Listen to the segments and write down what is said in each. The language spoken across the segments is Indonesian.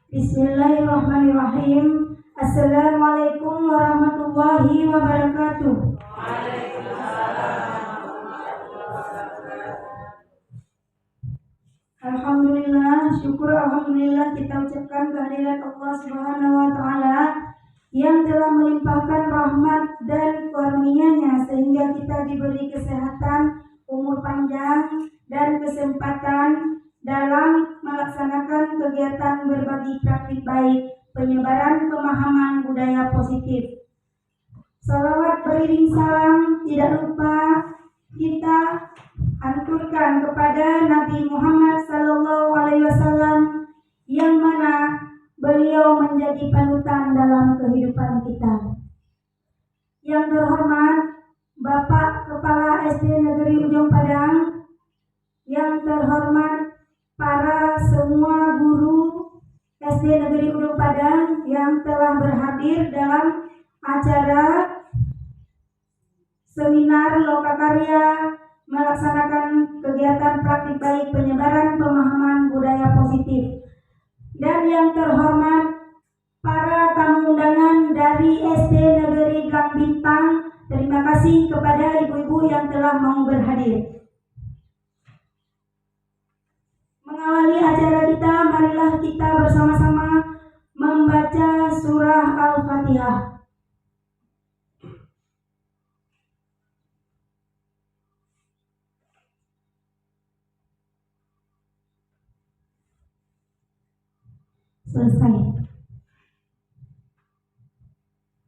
Bismillahirrahmanirrahim. Assalamualaikum warahmatullahi wabarakatuh. Alhamdulillah, syukur alhamdulillah kita ucapkan kehadirat Allah Subhanahu wa taala yang telah melimpahkan rahmat dan karunia-Nya sehingga kita diberi kesehatan, umur panjang dan kesempatan dalam melaksanakan kegiatan berbagi praktik baik, penyebaran pemahaman budaya positif. Salawat beriring salam tidak lupa kita haturkan kepada Nabi Muhammad SAW yang mana beliau menjadi panutan dalam kehidupan kita. Yang terhormat Bapak Kepala SD Negeri Ujung Padang, yang terhormat para semua guru SD Negeri Ujung Padang yang telah berhadir dalam acara seminar lokakarya melaksanakan kegiatan praktik baik penyebaran pemahaman budaya positif, dan yang terhormat para tamu undangan dari SD Negeri Gang Bintang. Terima kasih kepada ibu-ibu yang telah mau berhadir. Mengawali acara kita, marilah kita bersama-sama membaca surah Al-Fatihah. Selesai.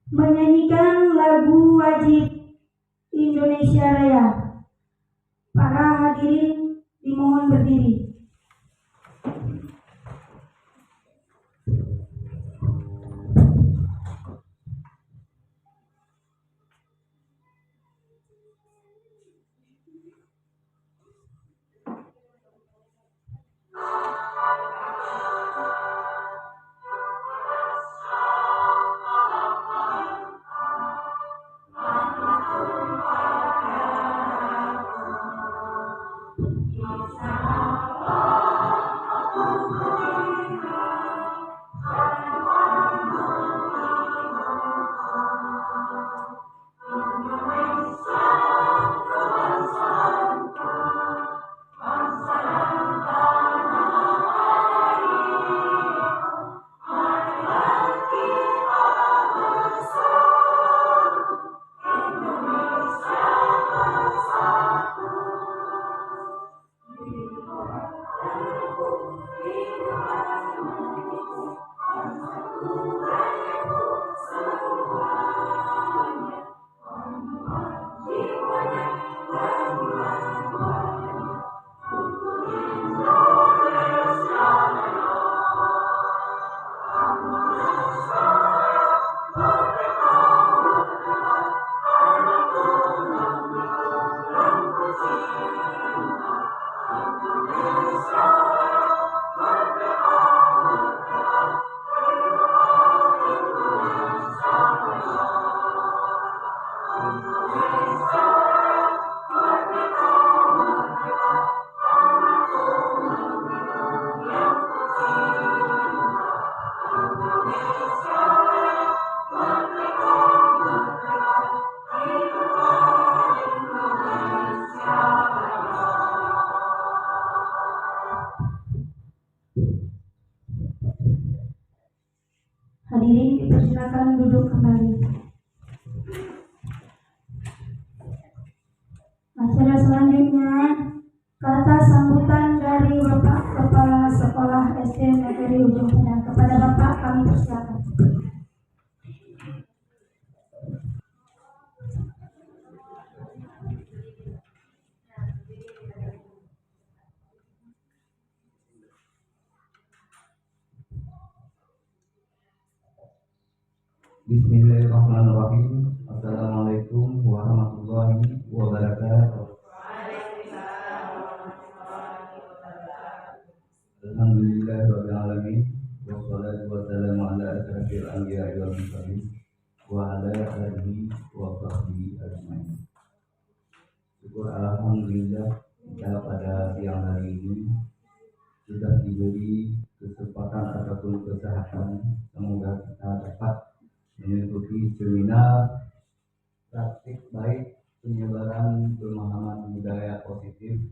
Menyanyikan lagu wajib Indonesia Raya. Para hadirin dimohon berdiri. Hadirin dipersilakan duduk kembali. Acara selanjutnya, kata sambutan dari Bapak Kepala Sekolah SD Negeri Ujung Padang. Kepada Bapak kami persilakan. Bismillahirrahmanirrahim. Assalamualaikum warahmatullahi wabarakatuh. Alhamdulillahirabbil alamin. Wassalatu wassalamu ala asyrafil anbiya'i wal mursalin wa ala alihi wa sahbihi ajmain. Syukur alhamdulillah kita pada siang hari ini sudah diberi kesempatan ataupun kesehatan. Semoga kita dapat mengikuti seminar praktik baik penyebaran pemahaman budaya positif,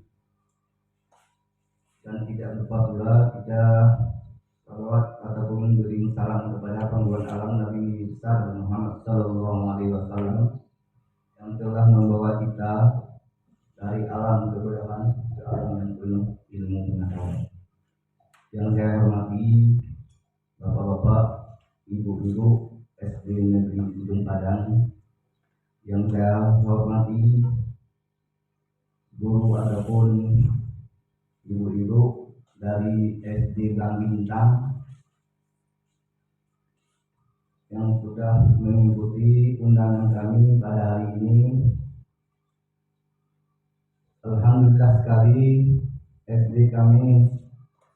dan tidak lupa pula kita salawat ataupun beri salam kepada penggawa alam Nabi besar Muhammad Sallallahu Alaihi Wasallam yang telah membawa kita dari alam kebodohan ke alam yang penuh ilmu pengetahuan. Yang saya hormati Bapak-bapak, Ibu-ibu SD Negeri Ujung Padang, yang saya hormati guru ataupun ibu-ibu dari SD Blang Bintang yang sudah mengikuti undangan kami pada hari ini. Alhamdulillah sekali SD kami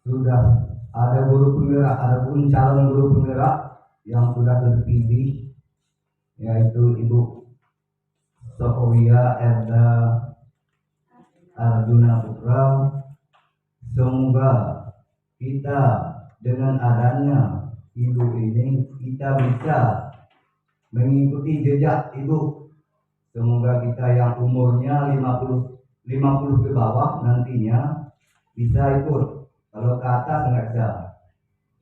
sudah ada guru penggerak, adapun calon guru penggerak yang sudah terpilih, yaitu Ibu Sohowia Erda Arjuna Putra. Semoga kita dengan adanya ibu ini kita bisa mengikuti jejak ibu. Semoga kita yang umurnya 50 ke bawah nantinya bisa ikut. Kalau ke atas nggak bisa.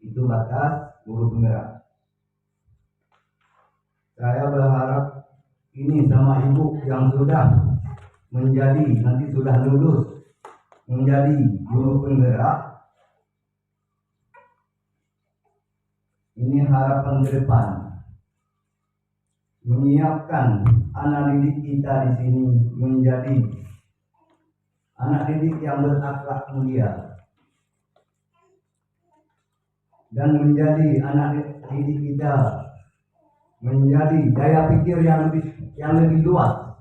Itu batas guru penggerak. Saya berharap ini sama ibu yang sudah menjadi, nanti sudah lulus menjadi guru penggerak. Ini harapan ke depan, menyiapkan anak didik kita di sini menjadi anak didik yang berakhlak mulia, dan menjadi anak didik kita menjadi daya pikir yang lebih luas.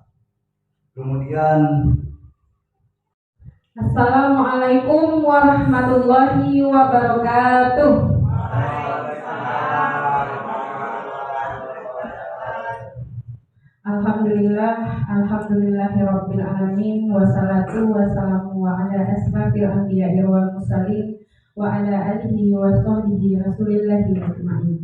Kemudian Assalamualaikum warahmatullahi wabarakatuh. Alhamdulillahirabbil alamin, wassalatu wassalamu ala asrafil anbiya'i wal mursalin wa ala alihi wa sahbihi rasulillahi ajma'in.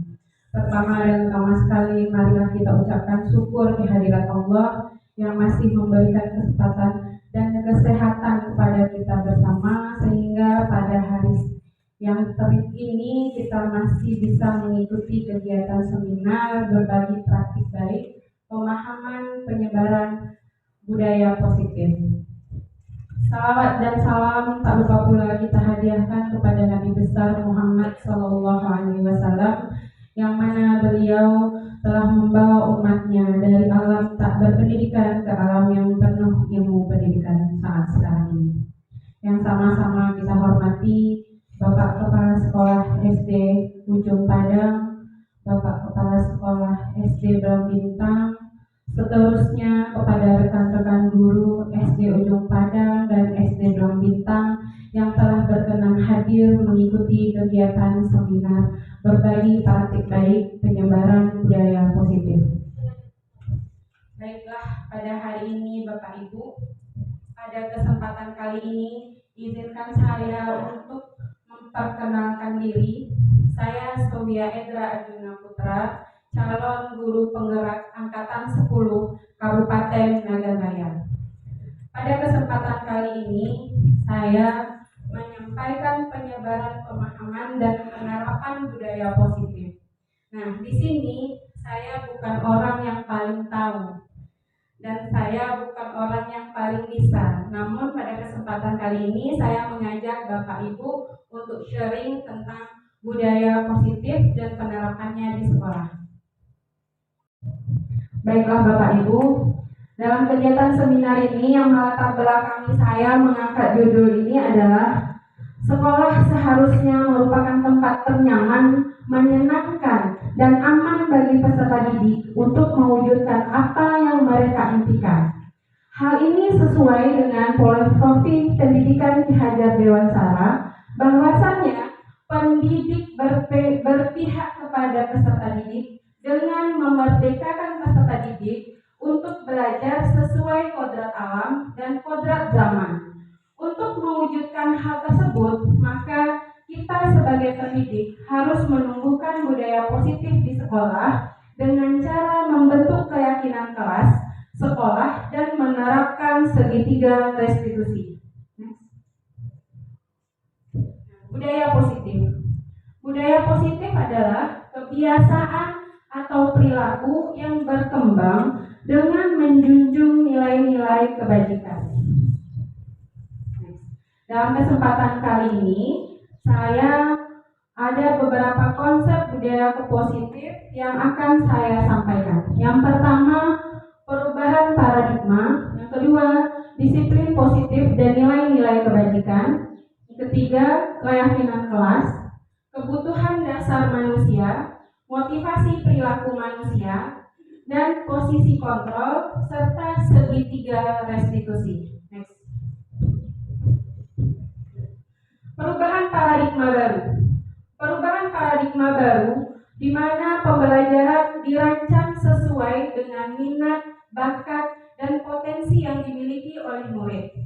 Pertama dan utama sekali, marilah kita ucapkan syukur kehadirat Allah yang masih memberikan kesempatan dan kesehatan kepada kita bersama, sehingga pada hari yang terik ini kita masih bisa mengikuti kegiatan seminar berbagi praktik baik pemahaman penyebaran budaya positif. Salawat dan salam tak lupa pula kita hadiahkan kepada Nabi besar Muhammad Sallallahu Alaihi Wasallam, yang mana beliau telah membawa umatnya dari alam tak berpendidikan ke alam yang penuh ilmu pendidikan saat sekarang ini. Yang sama-sama kita hormati Bapak Kepala Sekolah SD Ujung Padang, Bapak Kepala Sekolah SD Blang Bintang, seterusnya kepada rekan-rekan guru SD Ujung Padang dan SD Blang Bintang yang telah berkenan hadir mengikuti kegiatan seminar berbagi praktik baik penyebaran budaya positif. Baiklah, pada hari ini Bapak Ibu, pada kesempatan kali ini izinkan saya untuk memperkenalkan diri. Saya Sohowia Edra Arjuna Putra, calon guru penggerak angkatan 10 Kabupaten Naganjaya. Pada kesempatan kali ini saya menyampaikan penyebaran pemahaman dan penerapan budaya positif. Nah, di sini saya bukan orang yang paling tahu dan saya bukan orang yang paling bisa. Namun pada kesempatan kali ini saya mengajak Bapak Ibu untuk sharing tentang budaya positif dan penerapannya di sekolah. Baiklah Bapak Ibu, dalam kegiatan seminar ini yang melatar belakangi saya mengangkat judul ini adalah sekolah seharusnya merupakan tempat ternyaman, menyenangkan, dan aman bagi peserta didik untuk mewujudkan apa yang mereka impikan. Hal ini sesuai dengan filosofi pendidikan Ki Hajar Dewantara, bahwasannya pendidik berpihak kepada peserta didik dengan memerdekakan peserta didik untuk belajar sesuai kodrat alam dan kodrat zaman. Untuk mewujudkan hal tersebut, maka kita sebagai pendidik harus menumbuhkan budaya positif di sekolah dengan cara membentuk keyakinan kelas, sekolah, dan menerapkan segitiga restitusi. Budaya positif. Budaya positif adalah kebiasaan atau perilaku yang berkembang dengan menjunjung nilai-nilai kebajikan. Dalam kesempatan kali ini, saya ada beberapa konsep budaya positif yang akan saya sampaikan. Yang pertama, perubahan paradigma. Yang kedua, disiplin positif dan nilai-nilai kebajikan. Yang ketiga, keyakinan kelas, kebutuhan dasar manusia, motivasi perilaku manusia, dan posisi kontrol, serta segitiga restitusi. Next. Perubahan paradigma baru. Perubahan paradigma baru di mana pembelajaran dirancang sesuai dengan minat, bakat, dan potensi yang dimiliki oleh murid.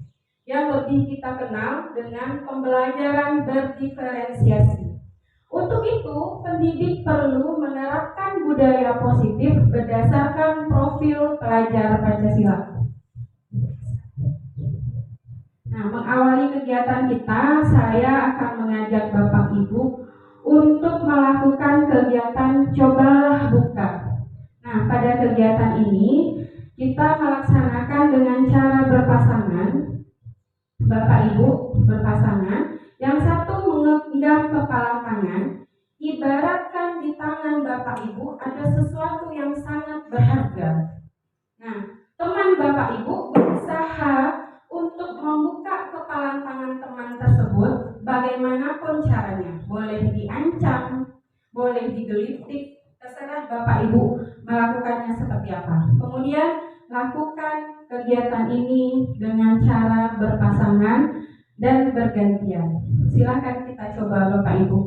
Yang lebih kita kenal dengan pembelajaran berdiferensiasi. Untuk itu, pendidik perlu menerapkan budaya positif berdasarkan profil pelajar Pancasila. Nah, mengawali kegiatan kita, saya akan mengajak Bapak Ibu untuk melakukan kegiatan Cobalah Buka. Nah, pada kegiatan ini, kita melaksanakan dengan cara berpasangan. Bapak Ibu berpasangan, yang satu menggenggam kepala tangan, ibaratkan di tangan Bapak Ibu ada sesuatu yang sangat berharga. Nah, teman Bapak Ibu berusaha untuk membuka kepala tangan teman tersebut bagaimanapun caranya. Boleh diancam, boleh digelitik, terserah Bapak Ibu melakukannya seperti apa. Kemudian lakukan kegiatan ini dengan cara berpasangan dan bergantian. Silakan kita coba Bapak Ibu.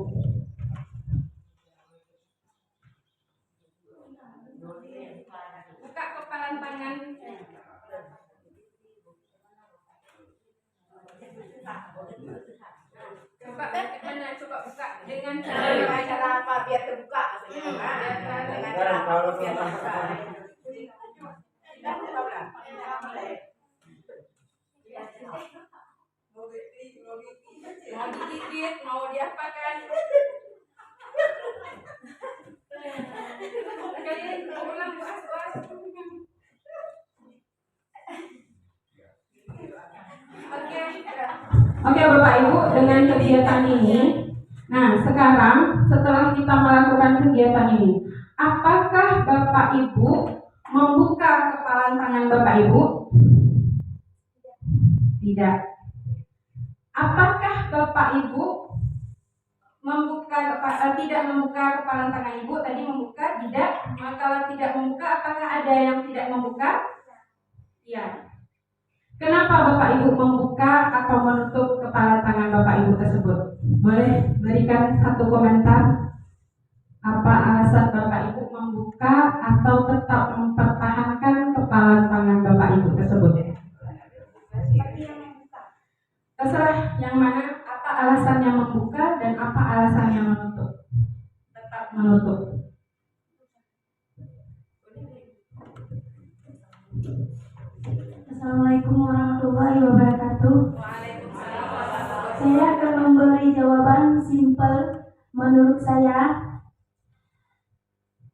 Buka kepala tangan. Coba mana coba buka dengan cara apa biar terbuka maksudnya. Dengan cara apa biar terbuka. Mau digigit, mau diapakan? Kalian ulang puas-puas. Oke Bapak Ibu, dengan kegiatan ini, nah sekarang setelah kita melakukan kegiatan ini, apakah Bapak Ibu membuka kepala tangan Bapak Ibu? Tidak. Apakah Bapak Ibu tidak membuka kepala tangan Ibu? Tadi membuka, tidak. Maka kalau tidak membuka, apakah ada yang tidak membuka? Iya. Kenapa Bapak Ibu membuka atau menutup kepala tangan Bapak Ibu tersebut? Boleh berikan satu komentar? Apa alasan Bapak Ibu membuka atau tetap mempertahankan kepala tangan Bapak Ibu tersebut? Terserah yang mana, apa alasannya membuka dan apa alasannya menutup. Tetap menutup. Assalamualaikum warahmatullahi wabarakatuh. Saya akan memberi jawaban simpel menurut saya.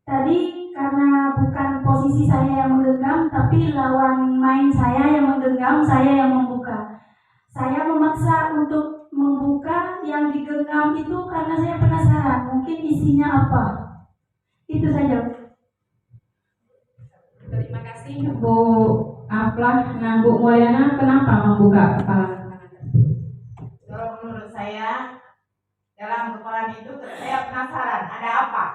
Tadi karena bukan posisi saya yang menggenggam, tapi lawan main saya yang menggenggam, saya yang membuka. Saya memaksa untuk membuka yang digenggam itu karena saya penasaran, mungkin isinya apa. Itu saja. Terima kasih Bu Aflah. Nah Bu Mulyana, kenapa membuka kepala tangan? Kalau menurut saya, dalam kepala itu saya penasaran ada apa.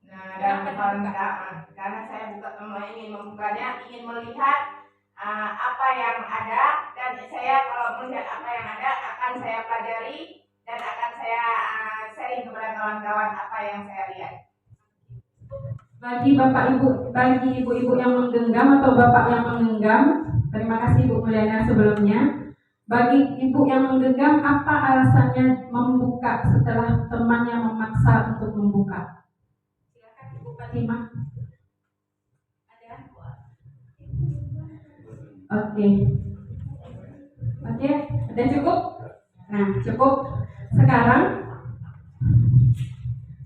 Nah, dalam kepala karena saya ingin membukanya, ingin melihat apa yang ada, dan saya kalau melihat apa yang ada akan saya pelajari dan akan saya sharing kepada kawan-kawan apa yang saya lihat. Bagi Bapak Ibu, bagi ibu-ibu yang menggenggam atau bapak yang menggenggam, terima kasih Bu Mulyana sebelumnya. Bagi ibu yang menggenggam, apa alasannya membuka setelah temannya memaksa untuk membuka? Silakan Ibu Fatimah. Ada? Oke, ada cukup? Nah, cukup. Sekarang,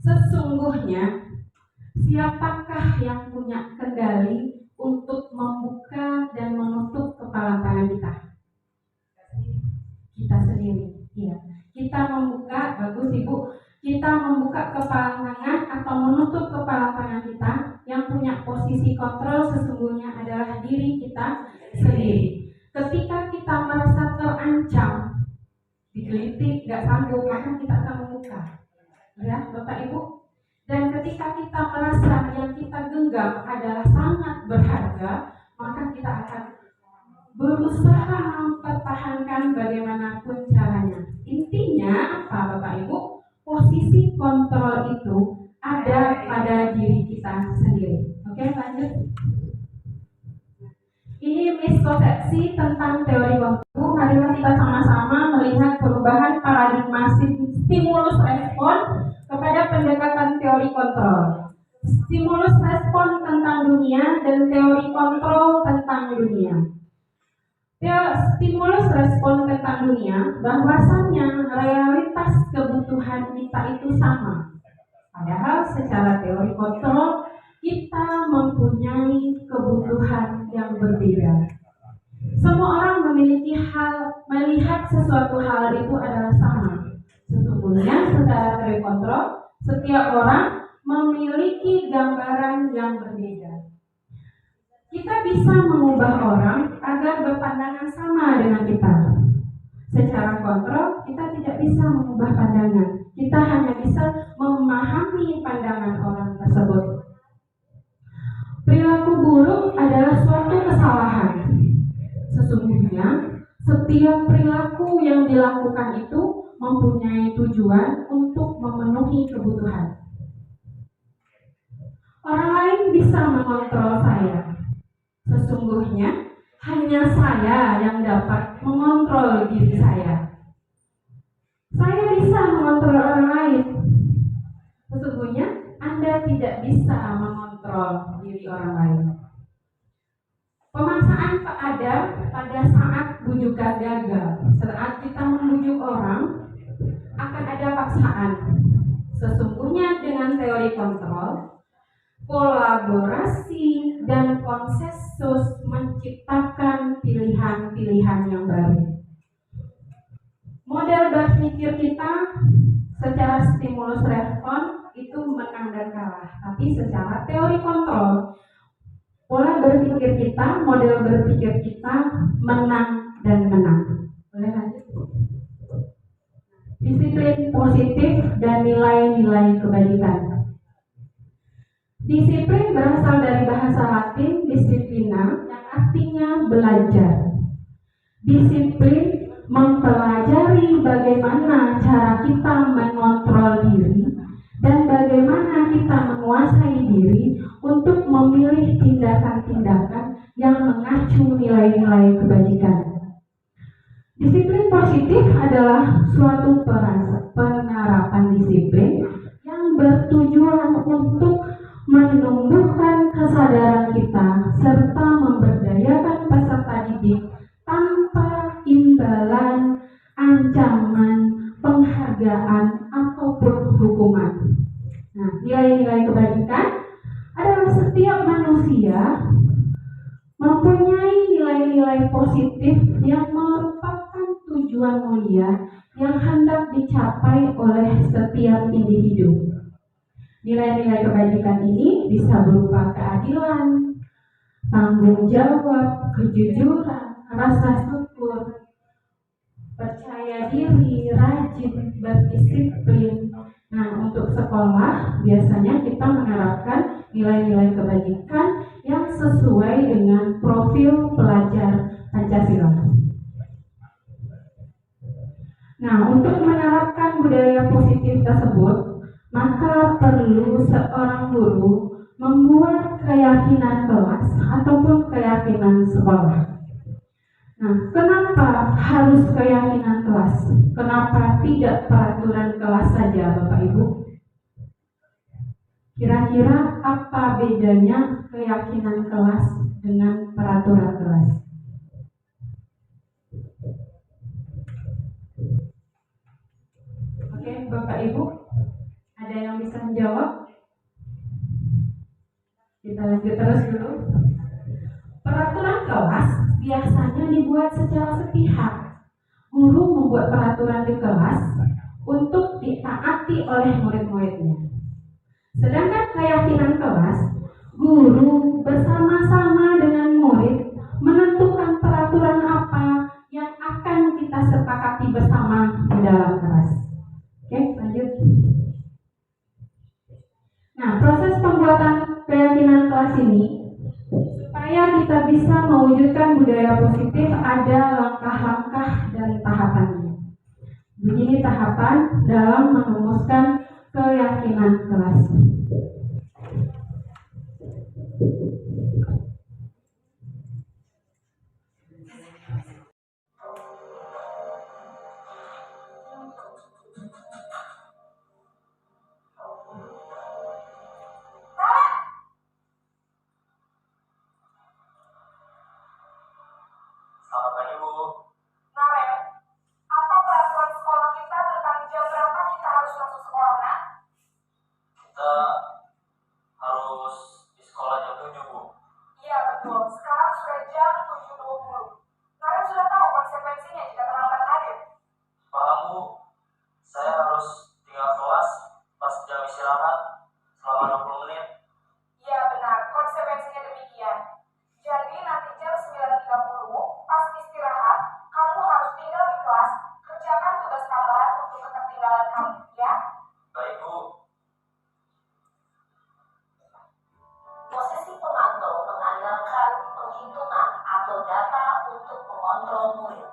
sesungguhnya siapakah yang punya kendali untuk membuka dan menutup kepala tangan kita? Kita sendiri. Iya. Kita membuka, bagus Ibu. Kita membuka kepala tangan atau menutup kepala tangan kita. Yang punya posisi kontrol sesungguhnya adalah diri kita sendiri. Ketika kita merasa terancam, digelitik, nggak sanggup, maka kita akan membuka. Ya, Bapak Ibu. Dan ketika kita merasa yang kita genggam adalah sangat berharga, maka kita akan berusaha mempertahankan bagaimanapun caranya. Intinya apa Bapak Ibu? Posisi kontrol itu ada pada diri kita sendiri. Oke, lanjut. Ini miskonsepsi tentang teori kontrol. Marilah kita sama-sama melihat perubahan paradigma stimulus respon kepada pendekatan teori kontrol. Stimulus respon tentang dunia dan teori kontrol tentang dunia. Stimulus respon tentang dunia, bahwasannya realitas kebutuhan kita itu sama. Padahal secara teori kontrol kita mempunyai kebutuhan yang berbeda. Semua orang melihat sesuatu hal itu adalah sama. Sesungguhnya secara teori kontrol, setiap orang memiliki gambaran yang berbeda. Kita bisa mengubah orang agar berpandangan sama dengan kita. Secara kontrol, kita tidak bisa mengubah pandangan. Kita hanya bisa memahami pandangan orang tersebut. Perilaku buruk adalah suatu kesalahan. Sesungguhnya, setiap perilaku yang dilakukan itu mempunyai tujuan untuk memenuhi kebutuhan. Orang lain bisa mengontrol saya. Sesungguhnya, hanya saya yang dapat mengontrol diri saya. Saya bisa mengontrol orang lain. Sesungguhnya, Anda tidak bisa mengontrol diri orang lain. Pemaksaan ada pada saat bujukan gagal. Saat kita membujuk orang, akan ada paksaan. Sesungguhnya dengan teori kontrol, kolaborasi dan konsensus menciptakan pilihan-pilihan yang baru. Model berpikir kita secara stimulus respon itu menang dan kalah. Tapi secara teori kontrol, pola berpikir kita, model berpikir kita menang dan menang. Boleh lanjut? Disiplin positif dan nilai-nilai kebajikan. Disiplin berasal dari bahasa Latin disiplina yang artinya belajar. Disiplin mempelajari bagaimana cara kita mengontrol diri dan bagaimana kita menguasai diri untuk memilih tindakan-tindakan yang mengacu nilai-nilai kebajikan. Disiplin positif adalah suatu penerapan disiplin yang bertujuan untuk menumbuhkan kesadaran kita serta memberdayakan peserta didik tanpa imbalan, ancaman, penghargaan, ataupun hukuman. Nah, nilai-nilai kebajikan adalah setiap manusia mempunyai nilai-nilai positif yang merupakan tujuan mulia yang hendak dicapai oleh setiap individu. Nilai-nilai kebajikan ini bisa berupa keadilan, tanggung jawab, kejujuran, rasa syukur, percaya diri, rajin, berdisiplin. Nah, untuk sekolah biasanya kita menerapkan nilai-nilai kebajikan yang sesuai dengan profil pelajar Pancasila. Nah, untuk menerapkan budaya positif tersebut, maka perlu seorang guru membuat keyakinan kelas ataupun keyakinan sekolah. Nah, kenapa harus keyakinan kelas? Kenapa tidak peraturan kelas saja, Bapak Ibu? Kira-kira apa bedanya keyakinan kelas dengan peraturan kelas? Oke, Bapak Ibu, ada yang bisa menjawab? Kita lanjut terus dulu. Peraturan kelas biasanya dibuat secara sepihak. Guru membuat peraturan di kelas untuk ditaati oleh murid-muridnya. Sedangkan keyakinan kelas, guru bersama-sama dengan murid menentukan peraturan apa yang akan kita sepakati bersama di dalam kelas. Oke, lanjut. Nah, proses pembuatan keyakinan kelas ini, supaya kita bisa mewujudkan budaya positif, ada langkah-langkah dan tahapannya. Begini tahapan dalam merumuskan keyakinan kelas. Selamat pagi, Bu. Naren, apa peraturan sekolah kita tentang jam berapa kita harus masuk sekolah, Nak? Kita harus di sekolah jam 7, Bu. Iya, betul. Sekarang sudah jam 7.20. Naren sudah tahu konsekuensinya jika terlambat hadir. Paham, Bu. Saya harus tinggal kelas pas jam istirahat selama 20 menit. Iya, benar. Konsekuensinya demikian. Jadi nanti jam 9.30, pas istirahat, kamu harus tinggal di kelas, kerjakan tugas tambahan untuk ketertinggalan kamu, ya? Baik, Bu. Posisi pemantau mengandalkan penghitungan atau data untuk mengontrol murid.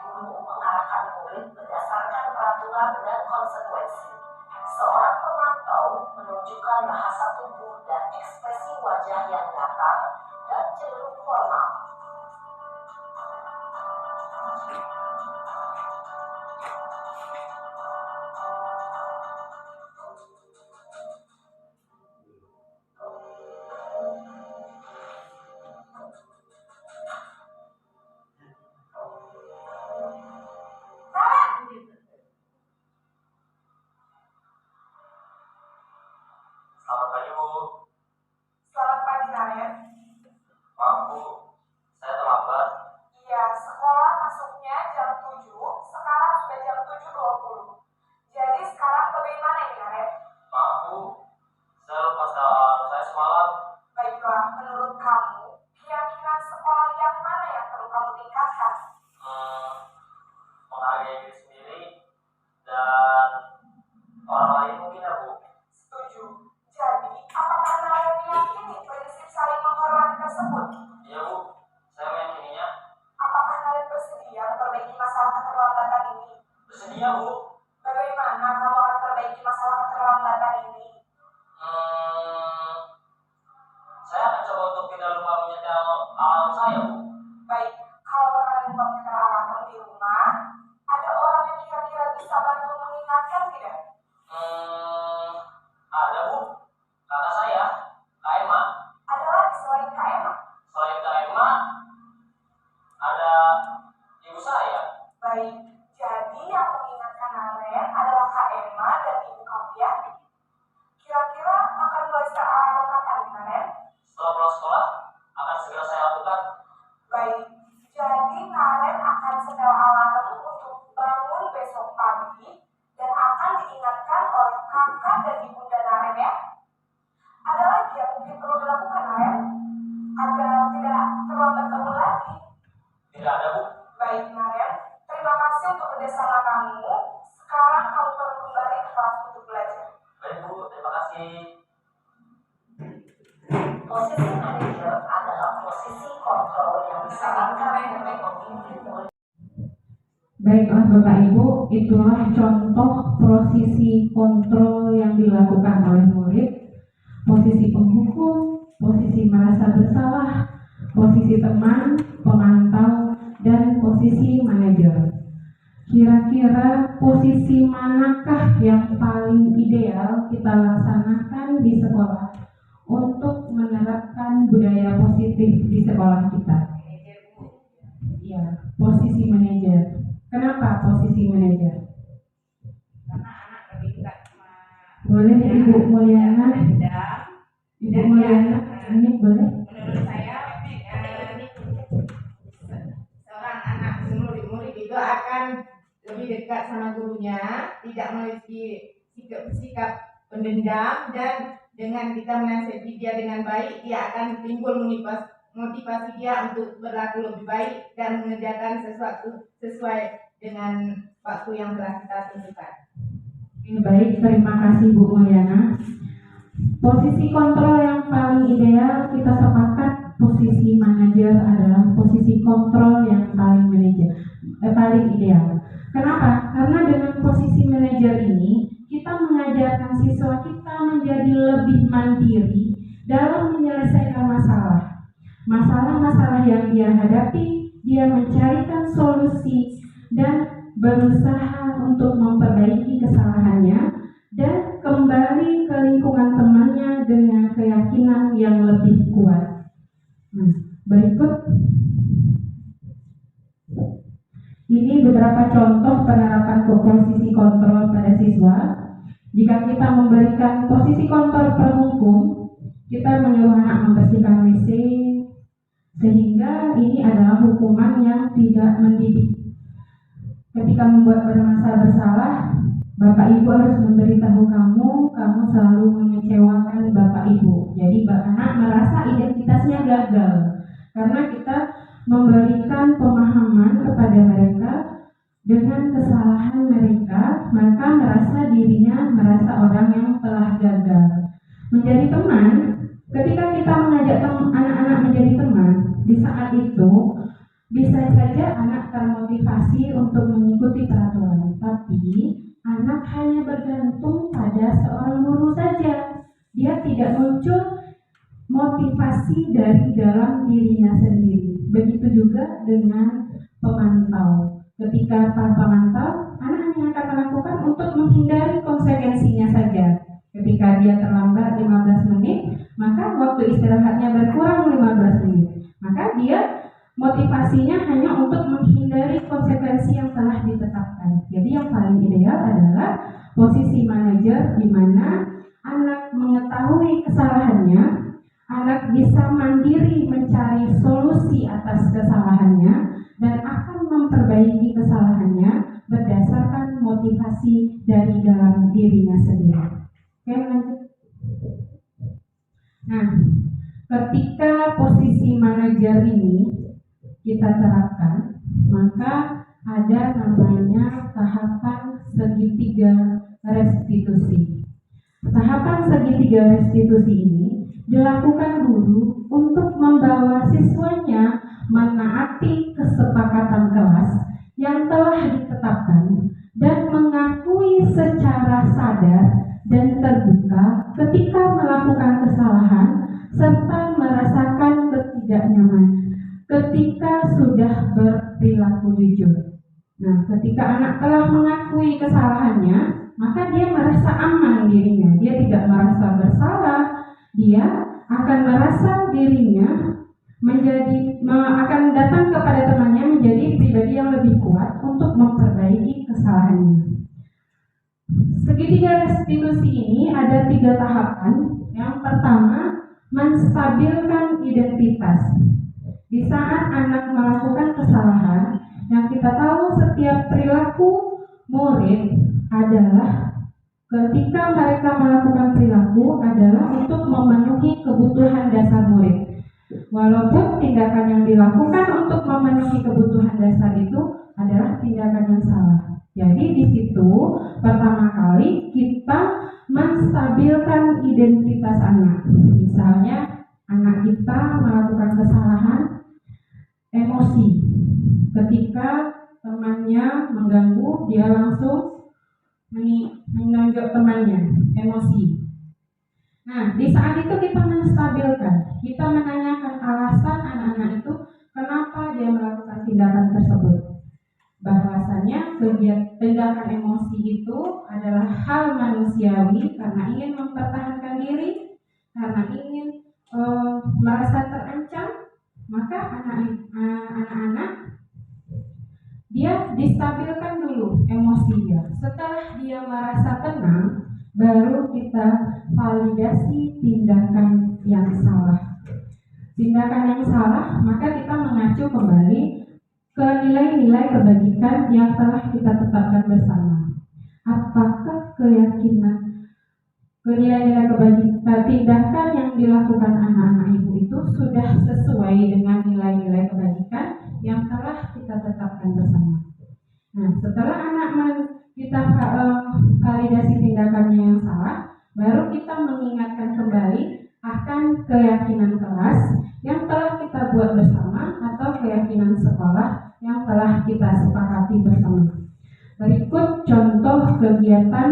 Guru mengarahkan murid berdasarkan peraturan dan konsekuensi. Seorang pemantau menunjukkan bahasa tubuh dan ekspresi wajah yang datar dan cenderung formal. Selamat pagi, Bu. Selamat pagi, Naren. Maaf, Bu. Saya terlambat. Iya, sekolah masuknya jam 7, sekarang sudah jam 7.20. Jadi sekarang bagaimana ini, Naren? Maaf, Bu. Saya lupa alarm saya semalam. Baiklah, menurut kamu, keyakinan sekolah yang mana yang perlu kamu tingkatkan? Menghargai diri sendiri dan orang lain mungkin, ya, Bu. Setuju. Jadi, apakah Naren meyakini prinsip saling menghormati tersebut? Iya, Bu. Saya meyakininya. Apakah Naren bersedia memperbaiki masalah keterlambatan ini? Bersedia, Bu. Bagaimana kamu akan perbaiki masalah keterlambatan ini? Saya akan coba untuk tidak lupa menyetel alarm saya, Bu. Baik, kalau Naren lupa menyetel alarm di rumah, ada orang yang kira-kira bisa bantu mengingatkan tidak? Ada, Bu. Kakak saya, Kak Emma. Ada lagi selain Kak Emma? Selain Kak Emma, ada ibu saya. Baik, jadi yang mengingatkan Naren adalah Kak Emma dan ibu kamu, ya? Kira-kira akan mulai setel alarm kapan, Naren? Setelah pulang sekolah, akan segera saya lakukan. Baik, jadi Naren akan setel alarm untuk bangun besok pagi dan akan diingatkan oleh kakak dan ibunda Naren, ya? Ada lagi yang mungkin perlu dilakukan, Naren? Agar tidak terlambat bangun lagi. Tidak ada, Bu. Baik, Naren. Terima kasih untuk kerjasama kamu. Sekarang kamu perlu kembali ke kelas untuk belajar. Baik, Bu. Terima kasih. Posisi manajer adalah posisi kontrol yang disarankan untuk memimpin murid. Baiklah Bapak Ibu, itulah contoh posisi kontrol yang dilakukan oleh murid. Posisi penghukum, posisi merasa bersalah, posisi teman, pemantau, dan posisi manajer. Kira-kira posisi manakah yang paling ideal kita laksanakan di sekolah untuk menerapkan budaya positif di sekolah kita? Ya, posisi manajer. Kenapa posisi manajer? Karena anak lebih dekat sama Boleh Ibu Mulyana? dendam. Ibu Mulyana, ini boleh? Menurut saya seorang anak murid itu akan lebih dekat sama gurunya, tidak memiliki sikap pendendam, dan dengan kita menasihati dia dengan baik, dia akan timbul motivasi dia untuk berlaku lebih baik dan mengerjakan sesuatu sesuai dengan waktu yang telah kita tentukan. Baik, terima kasih Bu Mulyana. Posisi kontrol yang paling ideal kita sepakat posisi manajer adalah posisi kontrol yang paling ideal. Kenapa? Karena dengan posisi manajer ini kita mengajarkan siswa kita menjadi lebih mandiri dalam menyelesaikan masalah-masalah yang dia hadapi. Dia mencarikan solusi dan berusaha untuk memperbaiki kesalahannya dan kembali ke lingkungan temannya dengan keyakinan yang lebih kuat. Berikut ini beberapa contoh penerapan posisi kontrol pada siswa. Jika kita memberikan posisi kontrol per hukum, kita menyuruh anak membersihkan WC, sehingga ini adalah hukuman yang tidak mendidik. Ketika membuat merasa bersalah, Bapak Ibu harus memberitahu kamu selalu mengecewakan Bapak Ibu. Jadi anak merasa identitasnya gagal karena kita memberikan pemahaman kepada mereka dengan kesalahan mereka, maka merasa orang yang telah gagal. Menjadi teman, ketika kita mengajak anak-anak menjadi teman, di saat itu bisa saja anak termotivasi untuk mengikuti peraturan, tapi anak hanya bergantung pada seorang guru saja. Dia tidak muncul motivasi dari dalam dirinya sendiri. Begitu juga dengan pemantau. Ketika para pemantau, anak hanya akan melakukan untuk menghindari konsekuensinya saja. Ketika dia terlambat 15 menit, maka waktu istirahatnya berkurang 15 menit. Maka dia motivasinya hanya untuk menghindari konsekuensi yang telah ditetapkan. Jadi yang paling ideal adalah posisi manajer, di mana anak mengetahui kesalahannya, anak bisa mandiri mencari solusi atas kesalahannya dan akan memperbaiki kesalahannya berdasarkan motivasi dari dalam dirinya sendiri. Oke, lanjut. Nah, ketika posisi manajer ini kita terapkan, maka ada namanya tahapan segitiga restitusi. Tahapan segitiga restitusi ini dilakukan guru untuk membawa siswanya menaati kesepakatan kelas yang telah ditetapkan dan mengakui secara sadar dan terbuka ketika melakukan kesalahan serta merasakan ketidaknyamanan ketika sudah berperilaku jujur. Nah, ketika anak telah mengakui kesalahannya, maka dia merasa aman dirinya. Dia tidak merasa bersalah. Dia akan merasa dirinya akan datang kepada temannya menjadi pribadi yang lebih kuat untuk memperbaiki kesalahannya. Segitiga restitusi ini ada 3 tahapan. Yang pertama, menstabilkan identitas. Di saat anak melakukan kesalahan, yang kita tahu setiap perilaku murid adalah ketika mereka melakukan perilaku adalah untuk memenuhi kebutuhan dasar murid. Walaupun tindakan yang dilakukan untuk memenuhi kebutuhan dasar itu adalah tindakan yang salah. Jadi di situ pertama kali kita menstabilkan identitas anak. Misalnya anak kita melakukan kesalahan emosi. Ketika temannya mengganggu, dia langsung menonjok temannya, emosi. Nah, di saat itu kita menstabilkan. Kita menanyakan alasan anak-anak itu Kenapa dia melakukan tindakan tersebut? Bahwasanya tindakan emosi itu adalah hal manusiawi karena ingin mempertahankan diri, karena ingin merasa terancam, maka anak-anak dia distabilkan dulu emosinya. Setelah dia merasa tenang, baru kita validasi tindakan yang salah. Tindakan yang salah, maka kita mengacu kembali ke nilai-nilai kebajikan yang telah kita tetapkan bersama. Apakah keyakinan nilai-nilai kebajikan tindakan yang dilakukan anak-anak ibu itu sudah sesuai dengan nilai-nilai kebajikan yang telah kita tetapkan bersama. Nah, setelah kita validasi tindakannya yang salah, baru kita mengingatkan kembali akan keyakinan kelas yang telah kita buat bersama atau keyakinan sekolah yang telah kita sepakati bersama. Berikut contoh kegiatan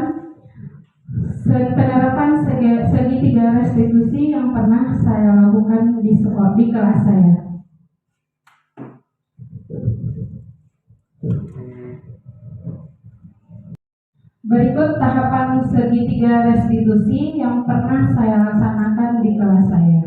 penerapan segitiga restitusi yang pernah saya lakukan di kelas saya. Berikut tahapan segitiga restitusi yang pernah saya laksanakan di kelas saya.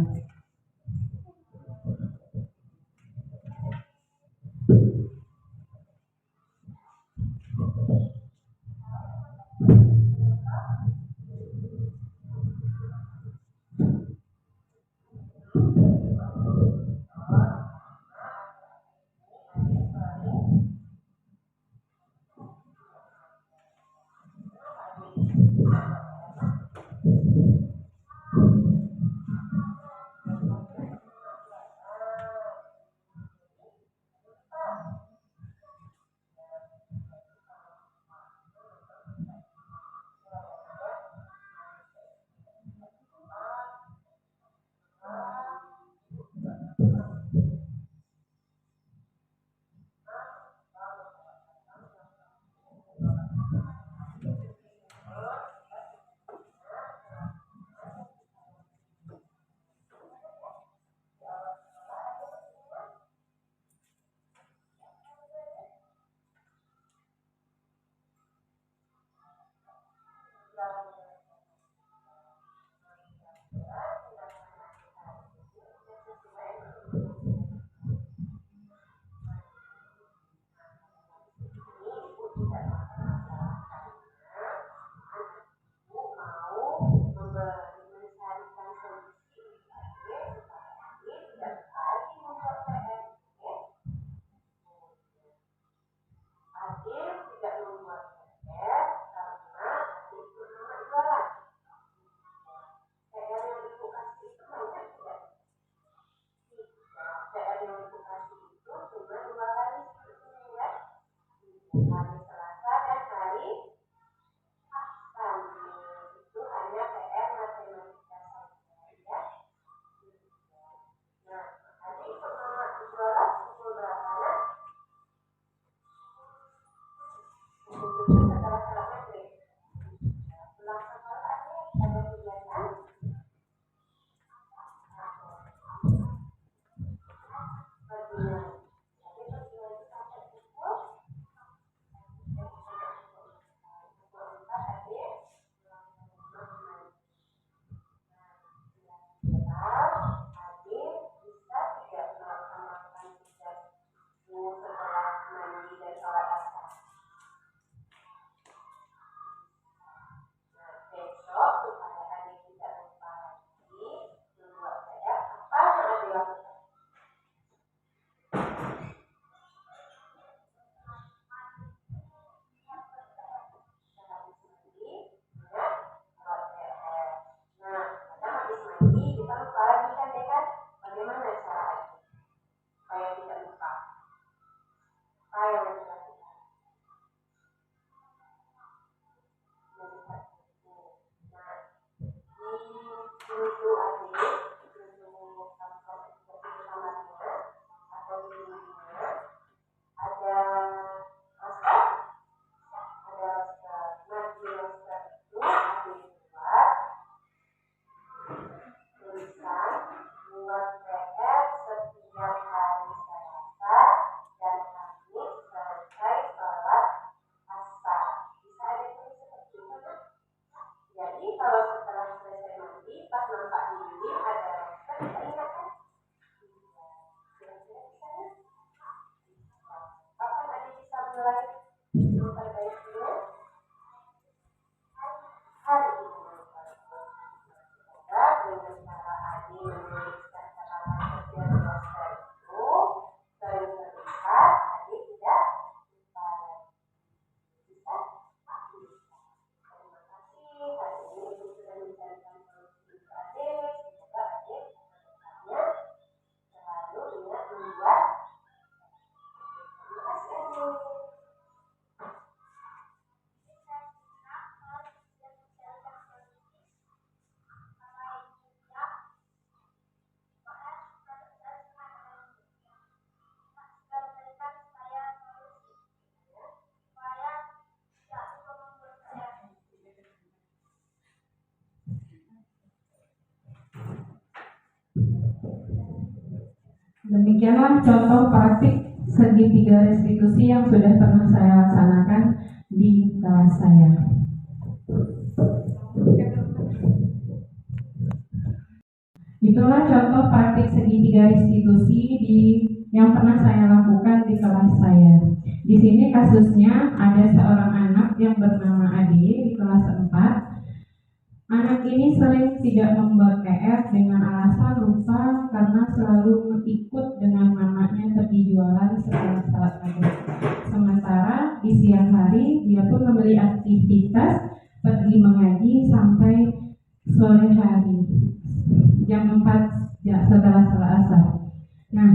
mulai pada banyak dulu. Hari ini semoga dengan cara Adi menuliskan catatan kerja dosen itu sering terlihat Adi tidak lupa. Bisa? Terima kasih. Hari ini Ibu sudah mencarikan solusi untuk adik. Semoga adik menentukannya selalu ingat membuat. Terima kasih adik. Demikianlah contoh praktik segitiga restitusi yang sudah pernah saya laksanakan di kelas saya. Itulah contoh praktik segitiga restitusi yang pernah saya lakukan di kelas saya. Di sini kasusnya ada seorang anak yang bernama Ade di kelas 4. Anak ini sering tidak membuat PR dengan alasan lupa karena selalu ikut dengan mamanya pergi jualan setelah salat maghrib. Sementara di siang hari dia pun membeli aktivitas pergi mengaji sampai sore hari jam 4 setelah salat asar. Nah,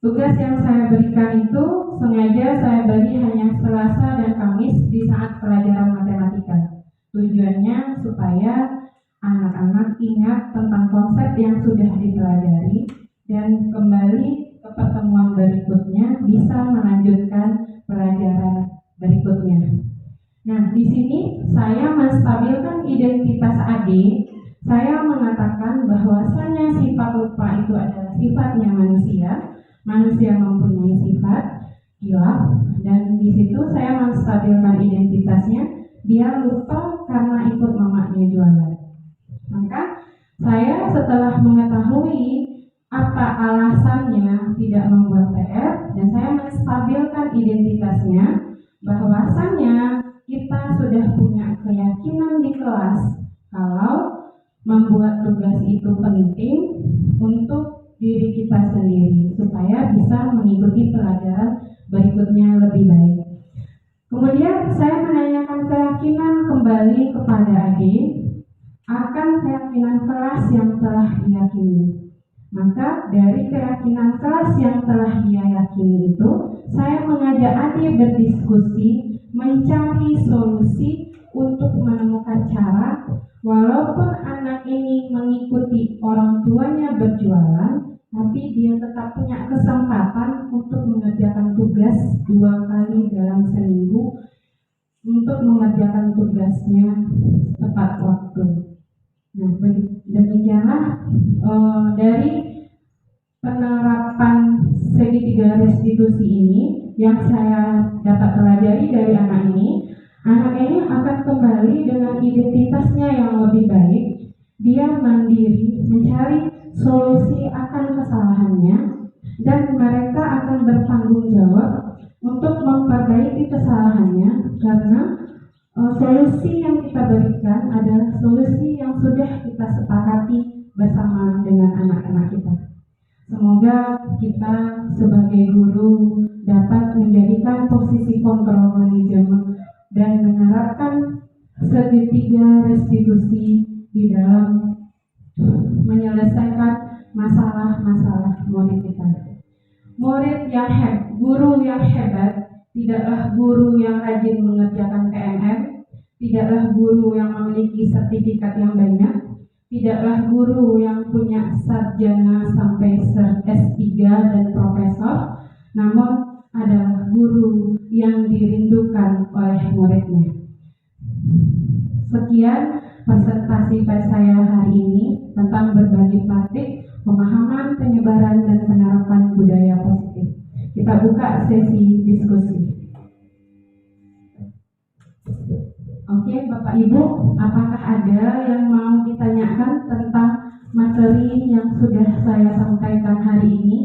tugas yang saya berikan itu sengaja saya beri hanya Selasa dan Kamis di saat pelajaran matematika. Tujuannya supaya anak-anak ingat tentang konsep yang sudah dipelajari dan kembali ke pertemuan berikutnya bisa melanjutkan pelajaran berikutnya. Nah, di sini saya menstabilkan identitas Ade. Saya mengatakan bahwasanya sifat lupa itu adalah sifatnya manusia mempunyai sifat hilaf, dan di situ saya menstabilkan identitasnya. Dia lupa karena ikut mamanya jualan. Maka saya setelah mengetahui apa alasannya tidak membuat PR dan saya menstabilkan identitasnya, bahwasannya kita sudah punya keyakinan di kelas kalau membuat tugas itu penting untuk diri kita sendiri supaya bisa mengikuti pelajaran berikutnya lebih baik. Kemudian saya menanyakan keyakinan kembali kepada Ade akan keyakinan kelas yang telah diyakini. Maka dari keyakinan kelas yang telah dia yakini itu, saya mengajak Ade berdiskusi, mencari solusi untuk menemukan cara, walaupun anak ini mengikuti orang tuanya berjualan, tapi dia tetap punya kesempatan untuk mengerjakan tugas 2 kali dalam seminggu untuk mengerjakan tugasnya tepat waktu. Nah, demikianlah dari penerapan segitiga restitusi ini yang saya dapat pelajari dari anak ini. Anak ini akan kembali dengan identitasnya yang lebih baik. Dia mandiri, mencari solusi akan kesalahannya, dan mereka akan bertanggung jawab untuk memperbaiki kesalahannya karena solusi yang kita berikan adalah solusi yang sudah kita sepakati bersama dengan anak-anak kita. Semoga kita sebagai guru dapat menjadikan posisi kontrol manajemen dan menerapkan segitiga restitusi di dalam menyelesaikan masalah-masalah murid kita. Guru yang hebat tidaklah guru yang rajin mengerjakan PMR, tidaklah guru yang memiliki sertifikat yang banyak, tidaklah guru yang punya sarjana sampai S3 dan profesor, namun adalah guru yang dirindukan oleh muridnya. Sekian presentasi saya hari ini tentang berbagi praktik, pemahaman, penyebaran, dan penerapan budaya positif. Kita buka sesi diskusi. Oke, Bapak Ibu, apakah ada yang mau ditanyakan tentang materi yang sudah saya sampaikan hari ini,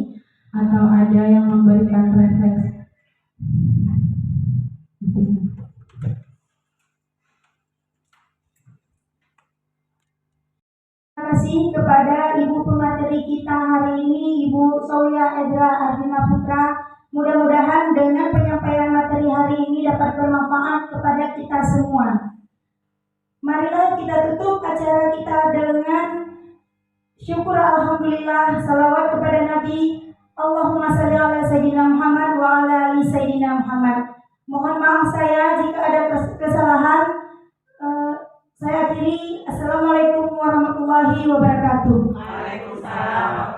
atau ada yang memberikan refleksi? Edra Ardina Putra. Mudah-mudahan dengan penyampaian materi hari ini dapat bermanfaat kepada kita semua. Marilah kita tutup acara kita dengan syukur alhamdulillah, salawat kepada Nabi. Allahumma salli ala Sayyidina Muhammad wa ala ali Sayyidina Muhammad. Mohon maaf saya jika ada kesalahan. Saya akhiri. Assalamualaikum warahmatullahi wabarakatuh. Waalaikumsalam.